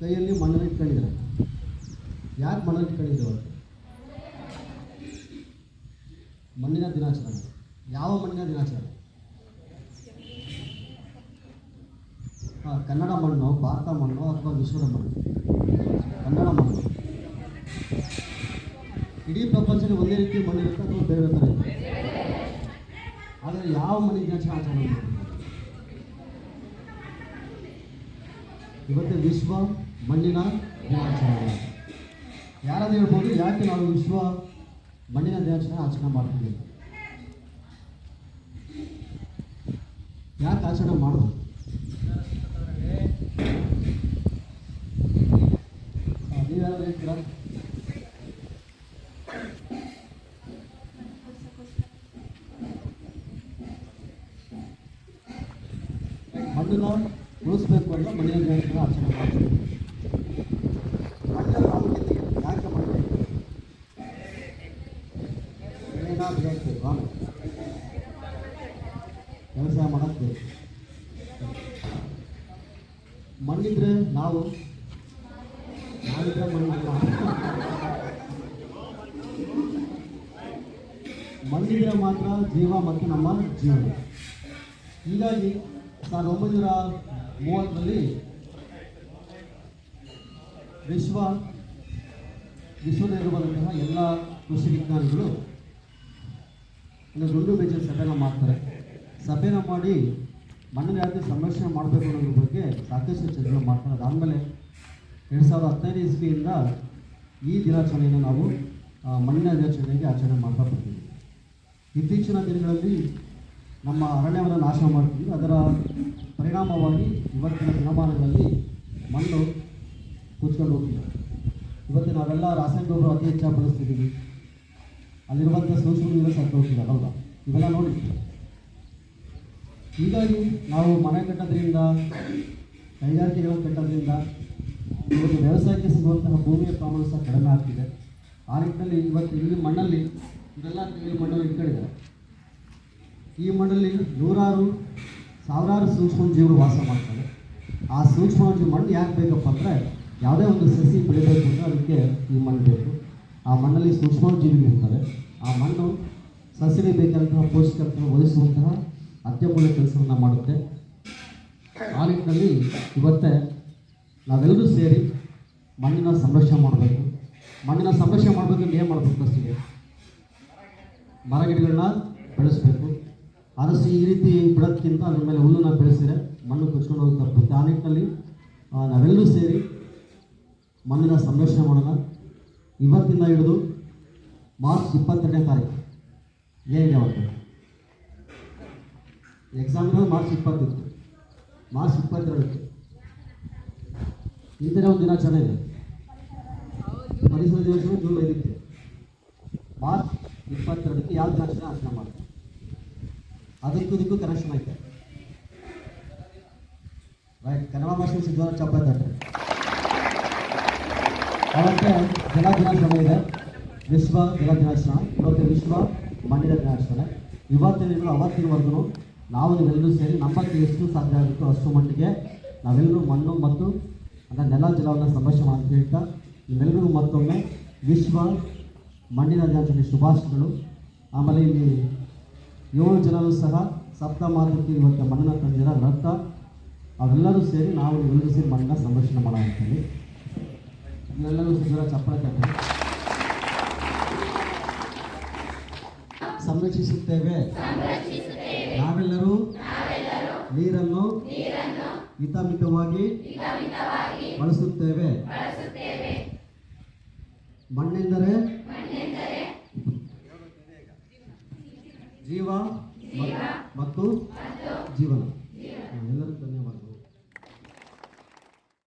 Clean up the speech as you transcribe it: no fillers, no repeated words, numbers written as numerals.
ಕೈಯಲ್ಲಿ ಮಣ್ಣನ್ನು ಇಟ್ಕೊಂಡಿದ್ದಾರೆ. ಯಾಕೆ ಮಣ್ಣನ್ನು ಇಟ್ಕೊಂಡಿದ್ರು? ಮಣ್ಣಿನ ದಿನಾಚರಣೆ. ಯಾವ ಮಣ್ಣಿನ ದಿನಾಚರಣೆ? ಕನ್ನಡ ಮಣ್ಣು, ಭಾರತ ಮಣ್ಣು ಅಥವಾ ವಿಶ್ವದ ಮಣ್ಣು? ಕನ್ನಡ ಮಣ್ಣು. ಇಡೀ ಪ್ರಪಂಚದಲ್ಲಿ ಒಂದೇ ರೀತಿ ಮಣ್ಣಿರುತ್ತೆ ಅಥವಾ ಬೇರೆ ಥರ ಇರುತ್ತೆ? ಆದರೆ ಯಾವ ಮಣ್ಣಿನ ದಿನಾಚರಣೆ ಆಚರಣೆ ಮಾಡ್ತಾರೆ? ಇವತ್ತು ವಿಶ್ವ ಮಣ್ಣಿನ ದಿನಾಚರಣೆ. ಯಾರಾದ್ರೂ ಹೇಳ್ಬೋದು ಯಾಕೆ ನಾವು ವಿಶ್ವ ಮಣ್ಣಿನ ದಿನಾಚರಣೆ ಆಚರಣೆ ಮಾಡ್ತೀವಿ? ಯಾಕೆ ಆಚರಣೆ ಮಾಡ್ಬೋದು? ನೀವ್ಯಾರು ಹೇಳ್ತೀರಾ? ಮಣ್ಣನ್ನ ಉಳಿಸ್ಬೇಕು ಅಂತ ಮಣ್ಣಿನ ದಿನಾಚರಣೆ ಆಚರಣೆ ಮಾಡ್ತೀವಿ. ಮಣ್ಣಿನ ಪ್ರಾಮುಖ್ಯತೆ ಯಾಕೆ ಮಾಡಬೇಕು? ಬೆಳೆನ ಬೆಳೆಯಬೇಕು, ಆಮೇಲೆ ವ್ಯವಸಾಯ ಮಾಡಕ್ಕೆ ಮಣ್ಣಿದ್ರೆ ನಾವಿದ್ರೆ ಮಣ್ಣಿದ್ರೆ ಮಾತ್ರ ಜೀವ ಮತ್ತು ನಮ್ಮ ಜೀವನ. ಹೀಗಾಗಿ 1930ರಲ್ಲಿ ವಿಶ್ವದಲ್ಲಿರುವಂತಹ ಎಲ್ಲ ಕೃಷಿ ವಿಜ್ಞಾನಿಗಳು ಒಂದು ದುಂಡು ಮೇಜಿನ ಸಭೆನ ಮಾಡ್ತಾರೆ. ಸಭೆನ ಮಾಡಿ ಮಣ್ಣನ್ನು ಯಾವ ರೀತಿ ಸಂರಕ್ಷಣೆ ಮಾಡಬೇಕು ಅನ್ನೋದ್ರ ಬಗ್ಗೆ ಸಾಕಷ್ಟು ಚರ್ಚೆಗಳು ಮಾಡ್ತಾರೆ. ಅದಾದಮೇಲೆ 2015 ಇಸ್ವಿಯಿಂದ ಈ ದಿನಾಚರಣೆಯನ್ನು ನಾವು ಮಣ್ಣಿನ ದಿನಾಚರಣೆಗೆ ಆಚರಣೆ ಮಾಡ್ತಾ ಬರ್ತೀವಿ. ಇತ್ತೀಚಿನ ದಿನಗಳಲ್ಲಿ ನಮ್ಮ ಅರಣ್ಯವನ್ನು ನಾಶ ಮಾಡ್ತೀವಿ. ಅದರ ಪರಿಣಾಮವಾಗಿ ಇವತ್ತಿನ ದಿನಮಾನಗಳಲ್ಲಿ ಮಣ್ಣು ಕುಚ್ಕೊಂಡು ಹೋಗ್ತೀವಿ. ಇವತ್ತು ನಾವೆಲ್ಲ ರಾಸಾಯನಿಕ ಗೊಬ್ಬರ ಅತಿ ಹೆಚ್ಚಾಗಿ ಬಳಸ್ತಿದ್ದೀವಿ. ಅಲ್ಲಿರುವಂಥ ಸೂಕ್ಷ್ಮ ನೀರು ಸತ್ತು ಹೋಗ್ತಿದ್ದಾರಲ್ವ, ಇವೆಲ್ಲ ನೋಡಿ. ಹೀಗಾಗಿ ನಾವು ಮನೆ ಕಟ್ಟೋದ್ರಿಂದ, ಕೈಗಾರಿಕೆಗಳನ್ನು ಕಟ್ಟೋದ್ರಿಂದ ಇವತ್ತು ವ್ಯವಸಾಯಕ್ಕೆ ಸಿಗುವಂತಹ ಭೂಮಿಯ ಪ್ರಮಾಣ ಸಹ ಕಡಿಮೆ ಆಗ್ತಿದೆ. ಆ ನಿಟ್ಟಿನಲ್ಲಿ ಇವತ್ತು ಈ ಮಣ್ಣಲ್ಲಿ ಇದೆಲ್ಲ ಮಣ್ಣನ್ನು ಇಟ್ಕೊಂಡಿದ್ದಾರೆ. ಈ ಮಣ್ಣಲ್ಲಿ ಸಾವಿರಾರು ಸೂಕ್ಷ್ಮ ಜೀವಿಗಳು ವಾಸ ಮಾಡ್ತಾರೆ. ಆ ಸೂಕ್ಷ್ಮ ಜೀವಿ ಮಣ್ಣು ಯಾಕೆ ಬೇಕಪ್ಪ ಅಂದರೆ, ಯಾವುದೇ ಒಂದು ಸಸಿ ಬೆಳಿಬೇಕು ಅಂದರೆ ಅದಕ್ಕೆ ಈ ಮಣ್ಣು ಬೇಕು. ಆ ಮಣ್ಣಲ್ಲಿ ಸೂಕ್ಷ್ಮ ಜೀವಿಗಳು ಇರ್ತವೆ. ಆ ಮಣ್ಣು ಸಸಿಗೆ ಬೇಕಾದಂತಹ ಪೋಷಕಾಂಶವನ್ನು ಒದಗಿಸುವಂತಹ ಅತ್ಯಮೂಲ್ಯ ಕೆಲಸವನ್ನು ಮಾಡುತ್ತೆ. ಆ ನಿಟ್ಟಿನಲ್ಲಿ ಇವತ್ತೇ ನಾವೆಲ್ಲರೂ ಸೇರಿ ಮಣ್ಣಿನ ಸಂರಕ್ಷಣೆ ಮಾಡಬೇಕು. ಮಣ್ಣಿನ ಸಂರಕ್ಷಣೆ ಮಾಡಬೇಕಂದ್ರೆ ಏನು ಮಾಡಬೇಕು? ಫಸ್ಟಿಗೆ ಮರ ಗಿಡಗಳನ್ನ ಬೆಳೆಸಬೇಕು. ಆದಷ್ಟು ಈ ರೀತಿ ಬಿಡೋದಕ್ಕಿಂತ ಅದ್ರ ಮೇಲೆ ಹುಲ್ಲನ್ನು ಬೆಳೆಸಿದರೆ ಮಣ್ಣು ಕುಚ್ಕೊಂಡು ಹೋಗಿ ತಪ್ಪುತ್ತೆ. ಆ ನಿಟ್ಟಿನಲ್ಲಿ ನಾವೆಲ್ಲರೂ ಸೇರಿ ಮಣ್ಣಿನ ಸಂರಕ್ಷಣೆ ಮಾಡೋಣ. ಇವತ್ತಿಂದ ಹಿಡಿದು ಮಾರ್ಚ್ 22ನೇ ತಾರೀಕು ಏನಿದೆ ಅವತ್ತು ಎಕ್ಸಾಮ್ ಇರೋದು ಮಾರ್ಚ್ 20 ಇತ್ತು. ಮಾರ್ಚ್ 22ಕ್ಕೆ ಇಂಥದೇ ಒಂದು ದಿನಾಚರಣೆ ಇದೆ. ಪರಿಸರ ದಿನಾಚರಣೆ ಜೂನ್ 5ಕ್ಕೆ. ಮಾರ್ಚ್ 22ಕ್ಕೆ ಯಾವ ದಿನಾಚರಣೆ ಆಚರಣೆ ಮಾಡ್ತಾರೆ? ಅದಕ್ಕೂ ಕನೆಕ್ಷನ್ ಐತೆ, ರೈಟ್? ಕನ್ನಡ ಭಾಷೆ ಸಿದ್ಧವಾದ ಚಪ್ಪಾಳೆ ತಟ್ಟೆ. ಅವತ್ತೆ ಜಲ ದಿನಾಚರಣೆ ಇದೆ, ವಿಶ್ವ ಜಲ ದಿನಾಚರಣೆ. ಇವತ್ತು ವಿಶ್ವ ಮಣ್ಣಿನ ದಿನಾಚರಣೆ. ಇವತ್ತಿನಿಂದ ಅವತ್ತಿನವರೆಗೂ ನಾವು ನೀವೆಲ್ಲರೂ ಸೇರಿ ನಮ್ಮಲ್ಲಿ ಎಷ್ಟು ಸಾಧ್ಯ ಆಗುತ್ತೋ ಅಷ್ಟು ಮಟ್ಟಿಗೆ ನಾವೆಲ್ಲರೂ ಮಣ್ಣು ಮತ್ತು ಅಂದರೆ ನೆಲ ಜಲವನ್ನು ಸಂರಕ್ಷಣೆ ಅಂತ ಹೇಳ್ತಾ ನಿಮ್ಮೆಲ್ಲರಿಗೂ ಮತ್ತೊಮ್ಮೆ ವಿಶ್ವ ಮಣ್ಣಿನ ದಿನಾಚರಣೆ ಶುಭಾಶಯಗಳು. ಆಮೇಲೆ ಇಲ್ಲಿ 7 ಜನರು ಸಹ ಸಪ್ತ ಮಾತೃಕೆ ಇವತ್ತು ಮಣ್ಣಿನ ತಂದಿರ ರಥ ಅವೆಲ್ಲರೂ ಸೇರಿ ನಾವು ನೀವೆಲ್ಲರೂ ಸೇರಿ ಮಣ್ಣಿನ ಸಂರಕ್ಷಣೆ ಮಾಡೋಣ ಅಂತೇಳಿ ಇವೆಲ್ಲರೂ ಸುಂದರ ಚಪ್ಪಳೆ ತಟ್ಟೆ. ಸಂರಕ್ಷಿಸುತ್ತೇವೆ ನಾವೆಲ್ಲರೂ ನೀರನ್ನು ಹಿತಮಿತವಾಗಿ ಬಳಸುತ್ತೇವೆ. ಮಣ್ಣೆಂದರೆ ಜೀವ ಮತ್ತು ಜೀವನ.